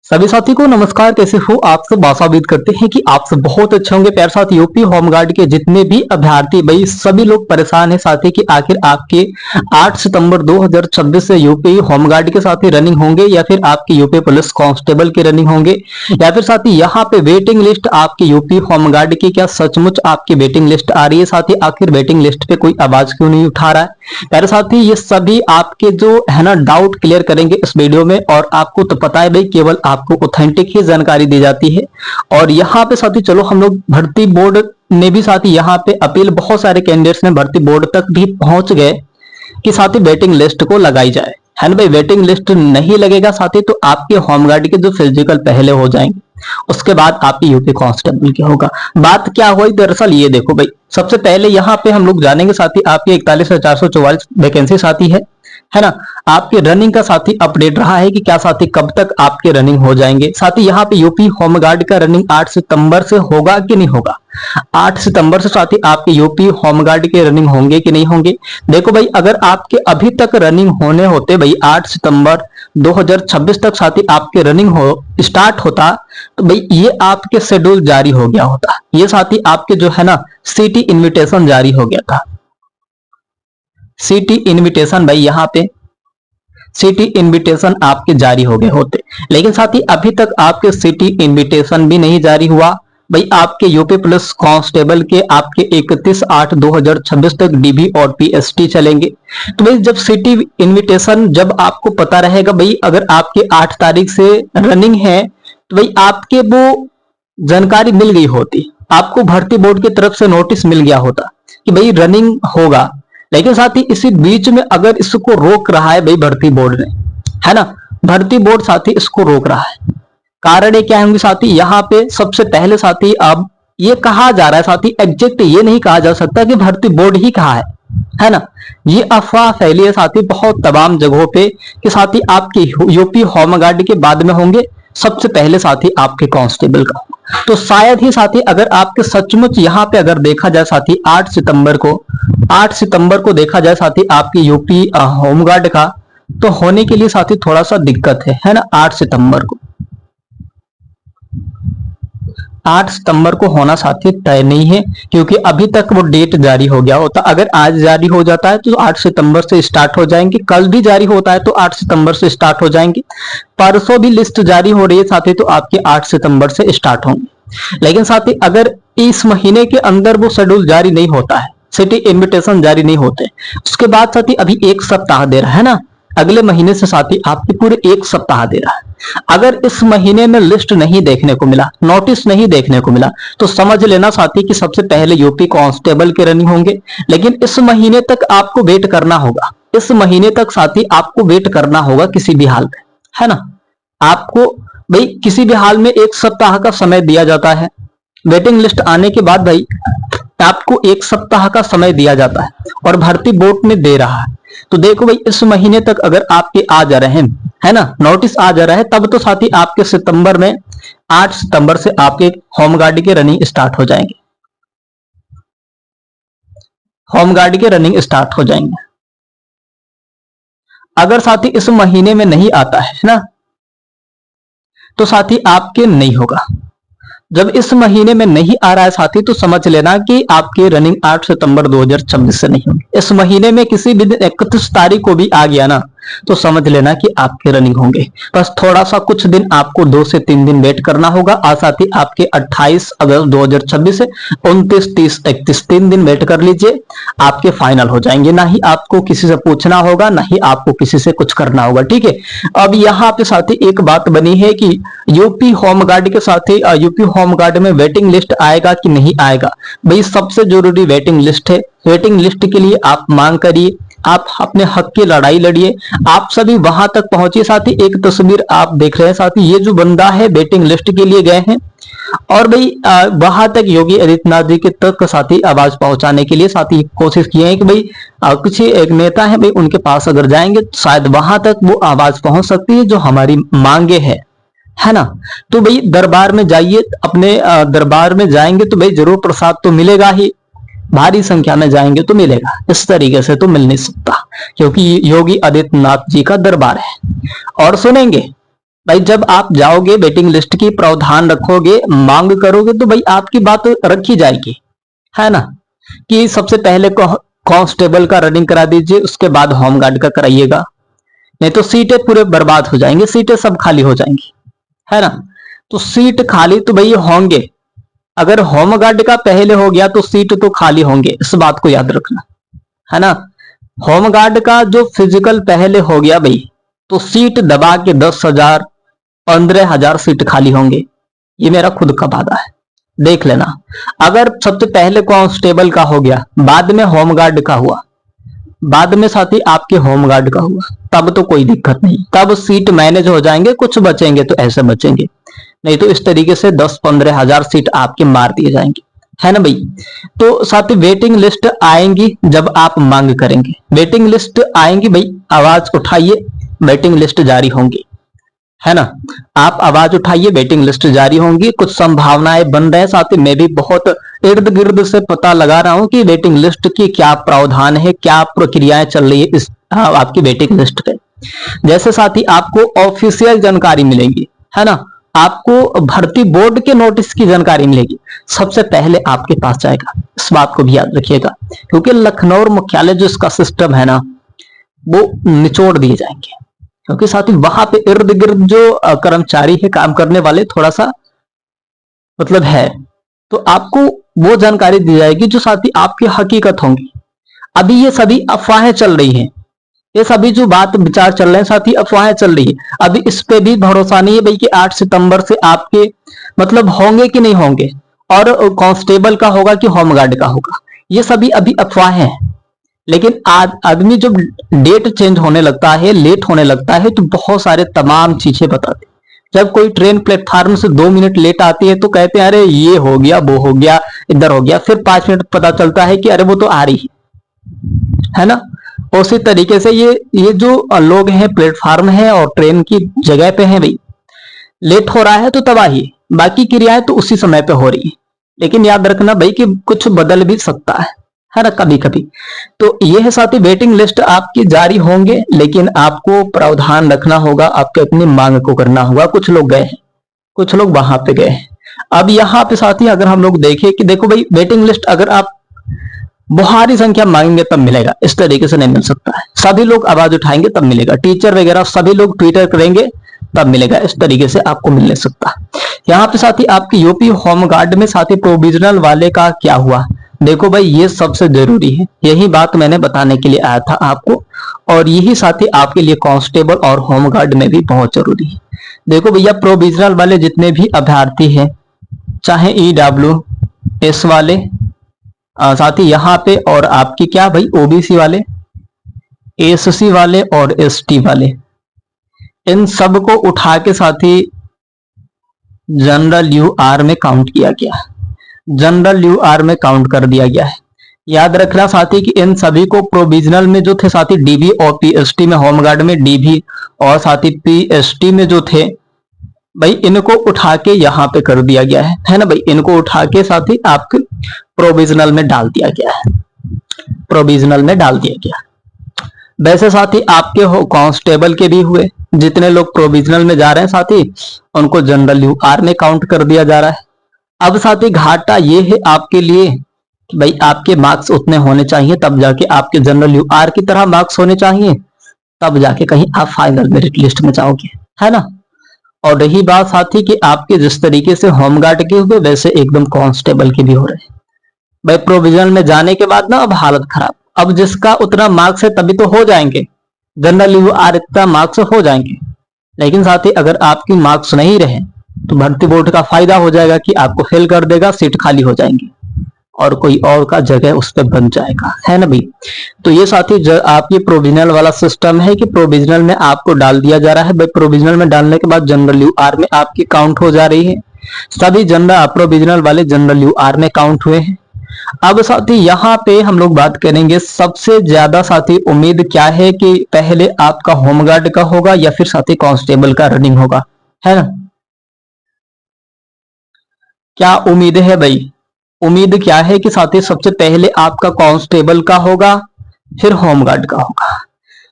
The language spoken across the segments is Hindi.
सभी साथी को नमस्कार। कैसे हो आप सब? आशा उम्मीद करते हैं कि आप सब बहुत अच्छे होंगे। प्यारे साथ यूपी होमगार्ड के जितने भी अभ्यर्थी भाई सभी लोग परेशान हैं साथी कि आखिर आपके 8 सितंबर 2026 से यूपी होमगार्ड के साथ ही रनिंग होंगे या फिर आपके यूपी पुलिस कांस्टेबल की रनिंग होंगे या फिर साथी यहाँ पे वेटिंग लिस्ट आपकी यूपी होमगार्ड की क्या सचमुच आपकी वेटिंग लिस्ट आ रही है? साथी आखिर वेटिंग लिस्ट पे कोई आवाज क्यों नहीं उठा रहा है? प्यारे साथी ये सभी आपके जो है ना डाउट क्लियर करेंगे इस वीडियो में। और आपको तो पता है भाई केवल आपको ऑथेंटिक ही जानकारी दी जाती है। और यहाँ पे साथी चलो हम लोग भर्ती बोर्ड ने भी साथी यहाँ पे अपील, बहुत सारे कैंडिडेट्स ने भर्ती बोर्ड तक भी पहुंच गए कि साथी वेटिंग लिस्ट को लगाई जाए, है ना भाई। वेटिंग लिस्ट नहीं लगेगा साथी तो आपके होमगार्ड के जो फिजिकल पहले हो जाएंगे, उसके बाद आपकी यूपी कांस्टेबल की होगा। बात क्या हुई दरअसल ये देखो भाई, सबसे पहले यहाँ पे हम लोग जानेंगे साथी आपकी 41,444 वैकेंसी साथी है ना। आपके रनिंग का साथी अपडेट रहा है कि क्या साथी कब तक आपके रनिंग हो जाएंगे। साथी यहाँ पे यूपी होमगार्ड का रनिंग 8 सितंबर से होगा कि नहीं होगा। 8 सितंबर से साथी आपके यूपी होमगार्ड के रनिंग होंगे कि नहीं होंगे। देखो भाई अगर आपके अभी तक रनिंग होने होते भाई 8 सितंबर 2026 तक साथी आपके रनिंग हो स्टार्ट होता तो भाई ये आपके शेड्यूल जारी हो गया होता। ये साथी आपके जो है ना सिटी इनविटेशन जारी हो गया था। सिटी इनविटेशन भाई यहाँ पे सिटी इनविटेशन आपके जारी हो गए होते, लेकिन साथी अभी तक आपके सिटी इनविटेशन भी नहीं जारी हुआ भाई। आपके यूपी पुलिस कांस्टेबल के आपके 31/8/2026 तक डीबी और पीएसटी चलेंगे। तो भाई जब सिटी इनविटेशन जब आपको पता रहेगा भाई, अगर आपके 8 तारीख से रनिंग है तो भाई आपके वो जानकारी मिल गई होती, आपको भर्ती बोर्ड की तरफ से नोटिस मिल गया होता कि भाई रनिंग होगा। लेकिन साथ ही इसी बीच में अगर इसको रोक रहा है भाई भर्ती बोर्ड ने, है ना, भर्ती बोर्ड साथी इसको रोक रहा है। कारण ये क्या होंगे साथी, यहाँ पे सबसे पहले साथी अब ये कहा जा रहा है साथी, एग्जैक्ट ये नहीं कहा जा सकता कि भर्ती बोर्ड ही कहा है ना। ये अफवाह फैली है साथी बहुत तमाम जगहों पे कि साथी आपके यूपी होमगार्ड के बाद में होंगे सबसे पहले साथी आपके कांस्टेबल का। तो शायद ही साथी अगर आपके सचमुच यहाँ पे अगर देखा जाए साथी 8 सितंबर को देखा जाए साथी आपकी यूपी होमगार्ड का तो होने के लिए साथी थोड़ा सा दिक्कत है ना। 8 सितंबर को होना साथी तय नहीं है क्योंकि अभी तक वो डेट जारी हो गया होता। अगर आज जारी हो जाता है तो 8 सितंबर से स्टार्ट हो जाएंगे, कल भी जारी होता है तो 8 सितंबर से स्टार्ट हो जाएंगे, परसों भी लिस्ट जारी हो रही है साथी तो आपके 8 सितंबर से स्टार्ट होंगे। लेकिन साथी अगर इस महीने के अंदर वो शेड्यूल जारी नहीं होता है, सिटी इनविटेशन जारी नहीं होते, उसके बाद साथी अभी 1 सप्ताह दे रहा है ना, अगले महीने से साथी आपके पूरे 1 सप्ताह दे रहा है। अगर इस महीने में लिस्ट नहीं देखने को मिला, नोटिस नहीं देखने को मिला तो समझ लेना साथी कि सबसे पहले यूपी कांस्टेबल के रनिंग होंगे। लेकिन इस महीने तक आपको वेट करना होगा, इस महीने तक साथी आपको वेट करना होगा किसी भी हाल में, है ना। आपको भाई किसी भी हाल में 1 सप्ताह का समय दिया जाता है। वेटिंग लिस्ट आने के बाद भाई आपको 1 सप्ताह का समय दिया जाता है और भर्ती बोर्ड में दे रहा है। तो देखो भाई इस महीने तक अगर आपके आ जा रहे हैं, है ना, नोटिस आ जा रहा है, तब तो साथी आपके सितंबर में 8 सितंबर से आपके होमगार्ड के रनिंग स्टार्ट हो जाएंगे, होमगार्ड के रनिंग स्टार्ट हो जाएंगे। अगर साथी इस महीने में नहीं आता है ना तो साथी आपके नहीं होगा। जब इस महीने में नहीं आ रहा है साथी तो समझ लेना कि आपके रनिंग 8 सितंबर 2026 से नहीं होंगे। इस महीने में किसी भी दिन 31 तारीख को भी आ गया ना तो समझ लेना कि आपके रनिंग होंगे। बस थोड़ा सा कुछ दिन आपको 2 से 3 दिन वेट करना होगा। और साथ ही आपके 28 अगस्त 2026 से 29, 30, 31 3 दिन वेट कर लीजिए, आपके फाइनल हो जाएंगे। ना ही आपको किसी से पूछना होगा, ना ही आपको किसी से कुछ करना होगा, ठीक है। अब यहाँ पे साथी एक बात बनी है कि यूपी होमगार्ड के साथ ही यूपी होमगार्ड में वेटिंग लिस्ट आएगा कि नहीं आएगा। भाई सबसे जरूरी वेटिंग लिस्ट है। वेटिंग लिस्ट के लिए आप मांग करिए, आप अपने हक की लड़ाई लड़िए, आप सभी वहां तक पहुंचिए। साथी एक तस्वीर आप देख रहे हैं साथी, ये जो बंदा है वेटिंग लिस्ट के लिए गए हैं और भाई वहां तक योगी आदित्यनाथ जी के तक साथी आवाज पहुंचाने के लिए साथी कोशिश किए हैं कि भाई कुछ एक नेता है भाई उनके पास अगर जाएंगे तो शायद वहां तक वो आवाज पहुंच सकती है जो हमारी मांगे है ना। तो भाई दरबार में जाइए, अपने दरबार में जाएंगे तो भाई जरूर प्रसाद तो मिलेगा ही, भारी संख्या में जाएंगे तो मिलेगा, इस तरीके से तो मिल नहीं सकता क्योंकि योगी आदित्यनाथ जी का दरबार है। और सुनेंगे भाई जब आप जाओगे वेटिंग लिस्ट की प्रावधान रखोगे, मांग करोगे, तो भाई आपकी बात रखी जाएगी, है ना, कि सबसे पहले कांस्टेबल का रनिंग करा दीजिए, उसके बाद होमगार्ड का कराइएगा, नहीं तो सीटें पूरे बर्बाद हो जाएंगी, सीटें सब खाली हो जाएंगी, है ना। तो सीट खाली तो भाई होंगे, अगर होमगार्ड का पहले हो गया तो सीट तो खाली होंगे, इस बात को याद रखना, है ना। होमगार्ड का जो फिजिकल पहले हो गया भाई, तो सीट दबा के 10,000 15,000 सीट खाली होंगे, ये मेरा खुद का वादा है, देख लेना। अगर सबसे पहले कांस्टेबल का हो गया, बाद में होमगार्ड का हुआ, बाद में साथी आपके होमगार्ड का हुआ, तब तो कोई दिक्कत नहीं, तब सीट मैनेज हो जाएंगे, कुछ बचेंगे तो ऐसे बचेंगे, नहीं तो इस तरीके से 10-15,000 सीट आपके मार दिए जाएंगे, है ना भाई। तो साथी वेटिंग लिस्ट आएंगी जब आप मांग करेंगे, वेटिंग लिस्ट आएंगी भाई, आवाज उठाइए, वेटिंग लिस्ट जारी होंगी, है ना। आप आवाज उठाइए, वेटिंग लिस्ट जारी होंगी, कुछ संभावनाएं बन रहे हैं साथी, मैं भी बहुत इर्द गिर्द से पता लगा रहा हूं कि वेटिंग लिस्ट की क्या प्रावधान है, क्या प्रक्रियाएं चल रही है इस आपकी वेटिंग लिस्ट पे। जैसे साथी आपको ऑफिशियल जानकारी मिलेगी, है ना, आपको भर्ती बोर्ड के नोटिस की जानकारी मिलेगी, सबसे पहले आपके पास जाएगा, इस बात को भी याद रखिएगा, क्योंकि लखनऊ मुख्यालय जो इसका सिस्टम है ना, वो निचोड़ दिए जाएंगे, क्योंकि साथ ही वहां पे इर्द गिर्द जो कर्मचारी है, काम करने वाले, थोड़ा सा मतलब है, तो आपको वो जानकारी दी जाएगी जो साथ ही आपकी हकीकत होंगी। अभी ये सभी अफवाहें चल रही हैं, ये सभी जो बात विचार चल रहे हैं साथ ही अफवाहें चल रही है, अभी इस पे भी भरोसा नहीं है भाई कि 8 सितंबर से आपके मतलब होंगे कि नहीं होंगे, और कांस्टेबल का होगा कि होमगार्ड का होगा, ये सभी अभी अफवाहें हैं। लेकिन आदमी जब डेट चेंज होने लगता है, लेट होने लगता है, तो बहुत सारे तमाम चीजें बताते हैं। जब कोई ट्रेन प्लेटफार्म से 2 मिनट लेट आती है तो कहते हैं अरे ये हो गया, वो हो गया, इधर हो गया, फिर 5 मिनट पता चलता है कि अरे वो तो आ रही है ना। उसी तरीके से ये जो लोग हैं प्लेटफार्म है और ट्रेन की जगह पे हैं भाई, लेट हो रहा है तो तबाही, बाकी क्रियाएं तो उसी समय पे हो रही है, लेकिन याद रखना भाई कि कुछ बदल भी सकता है ना, कभी कभी। तो ये है साथी, वेटिंग लिस्ट आपकी जारी होंगे, लेकिन आपको प्रावधान रखना होगा, आपके अपनी मांग को करना होगा। कुछ लोग गए हैं, कुछ लोग वहां पे गए हैं। अब यहाँ पे साथी अगर हम लोग देखें कि देखो भाई, वेटिंग लिस्ट अगर आप भारी संख्या मांगेंगे तब मिलेगा, इस तरीके से नहीं मिल सकता है। सभी लोग आवाज उठाएंगे तब मिलेगा, टीचर वगैरह सभी लोग ट्विटर करेंगे तब मिलेगा, इस तरीके से आपको मिल नहीं सकता। यहाँ पे साथी आपकी यूपी होमगार्ड में साथी प्रोविजनल वाले का क्या हुआ, देखो भाई ये सबसे जरूरी है, यही बात मैंने बताने के लिए आया था आपको, और यही साथी आपके लिए कांस्टेबल और होमगार्ड में भी बहुत जरूरी है। देखो भैया, प्रोविजनल वाले जितने भी अभ्यर्थी हैं, चाहे EWS वाले साथ ही यहाँ पे, और आपकी क्या भाई OBC वाले, SC वाले और ST वाले, इन सब को उठा के साथी जनरल UR में काउंट किया गया, जनरल UR में काउंट कर दिया गया है। याद रखना साथी कि इन सभी को प्रोविजनल में जो थे साथी DB और PST में, होमगार्ड में DB और साथी PST में जो थे भाई, इनको उठा के यहाँ पे कर दिया गया है ना भाई, इनको उठा के साथ ही आपके प्रोविजनल में डाल दिया गया है, प्रोविजनल में डाल दिया गया। वैसे साथी आपके हो कांस्टेबल के भी हुए, जितने लोग प्रोविजनल में जा रहे हैं साथी, उनको जनरल UR में काउंट कर दिया जा रहा है। अब साथी घाटा ये है आपके लिए कि भाई आपके मार्क्स उतने होने चाहिए, तब जाके आपके जनरल UR की तरह मार्क्स होने चाहिए, तब जाके कहीं आप फाइनल मेरिट लिस्ट में जाओगे, है ना। और रही बात साथी कि आपके जिस तरीके से होमगार्ड के हुए, वैसे एकदम कांस्टेबल के भी हो रहे हैं भाई। प्रोविजनल में जाने के बाद ना अब हालत खराब, अब जिसका उतना मार्क्स है तभी तो हो जाएंगे, जनरल UR इतना मार्क्स हो जाएंगे, लेकिन साथी अगर आपकी मार्क्स नहीं रहे तो भर्ती बोर्ड का फायदा हो जाएगा कि आपको फेल कर देगा, सीट खाली हो जाएंगी और कोई और का जगह उस पर बन जाएगा, है ना भाई। तो ये साथी आप ये प्रोविजनल वाला सिस्टम है कि प्रोविजनल में आपको डाल दिया जा रहा है भाई, प्रोविजनल में डालने के बाद जनरल UR में आपकी काउंट हो जा रही है, सभी जनरल प्रोविजनल वाले जनरल UR में काउंट हुए हैं। अब साथी यहाँ पे हम लोग बात करेंगे, सबसे ज्यादा साथी उम्मीद क्या है कि पहले आपका होमगार्ड का होगा या फिर साथी कांस्टेबल का रनिंग होगा, है ना। क्या उम्मीद है भाई, उम्मीद क्या है कि साथी सबसे पहले आपका कांस्टेबल का होगा, फिर होमगार्ड का होगा।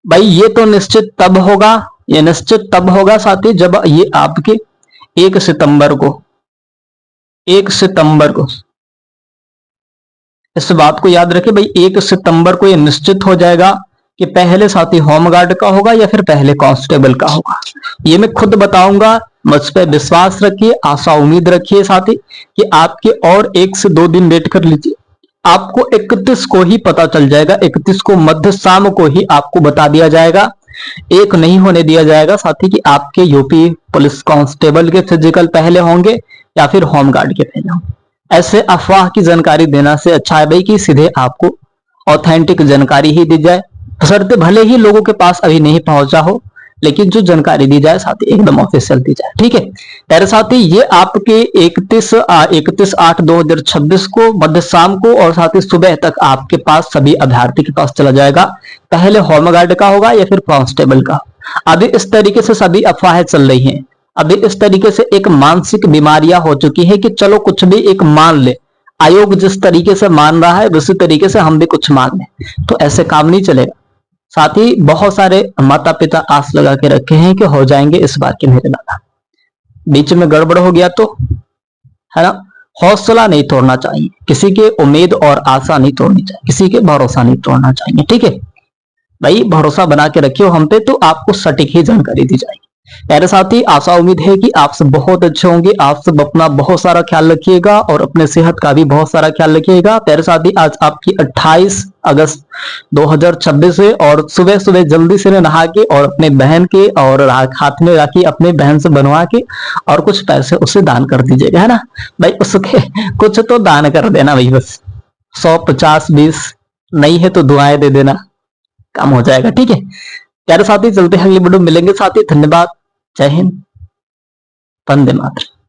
भाई ये तो निश्चित तब होगा ये निश्चित तब होगा साथी जब ये आपके 1 सितंबर को, 1 सितंबर को, इस बात को याद रखें भाई, 1 सितंबर को ये निश्चित हो जाएगा कि पहले साथी होमगार्ड का होगा या फिर पहले कांस्टेबल का होगा। ये मैं खुद बताऊंगा, मुझ पर विश्वास रखिए, आशा उम्मीद रखिए साथी कि आपके और 1 से 2 दिन वेट कर लीजिए, आपको 31 को ही पता चल जाएगा। 31 को मध्य शाम को ही आपको बता दिया जाएगा, एक नहीं होने दिया जाएगा साथी कि आपके यूपी पुलिस कांस्टेबल के फिजिकल पहले होंगे या फिर होमगार्ड के पहले होंगे। ऐसे अफवाह की जानकारी देना से अच्छा है भाई कि सीधे आपको ऑथेंटिक जानकारी ही दी जाए, बशर्ते भले ही लोगों के पास अभी नहीं पहुंचा हो, लेकिन जो जानकारी दी जाए साथी एकदम ऑफिशियल दी जाए, ठीक है। तेरे साथी ये आपके 31/8/2026 को मध्य शाम को और साथ ही सुबह तक आपके पास सभी अभ्यर्थी के पास चला जाएगा, पहले होमगार्ड का होगा या फिर कांस्टेबल का। अभी इस तरीके से सभी अफवाहें चल रही हैं, अभी इस तरीके से एक मानसिक बीमारियां हो चुकी है कि चलो कुछ भी एक मान ले, आयोग जिस तरीके से मान रहा है उसी तरीके से हम भी कुछ मान लें, तो ऐसे काम नहीं चलेगा। साथ ही बहुत सारे माता पिता आस लगा के रखे हैं कि हो जाएंगे इस बार के मेरे दादा, बीच में गड़बड़ हो गया तो, है ना। हौसला नहीं तोड़ना चाहिए, किसी के उम्मीद और आशा नहीं तोड़नी चाहिए, किसी के भरोसा नहीं तोड़ना चाहिए, ठीक है भाई। भरोसा बना के रखियो हम पे, तो आपको सटीक ही जानकारी दी जाएगी। मेरे साथ ही आशा उम्मीद है कि आप सब बहुत अच्छे होंगे, आप सब अपना बहुत सारा ख्याल रखिएगा और अपने सेहत का भी बहुत सारा ख्याल रखिएगा। मेरे साथ ही आज आपकी 28 अगस्त 2026 है और सुबह सुबह जल्दी से नहा के और अपने बहन के और हाथ में राखी अपने बहन से बनवा के और कुछ पैसे उसे दान कर दीजिएगा, है ना भाई। उसके कुछ तो दान कर देना भाई, बस 100, 50, 20 नहीं है तो दुआएं दे देना, काम हो जाएगा, ठीक है। प्यारे साथी चलते हैं अगली वीडियो मिलेंगे साथी, धन्यवाद, जय हिंद, वंदे मातरम।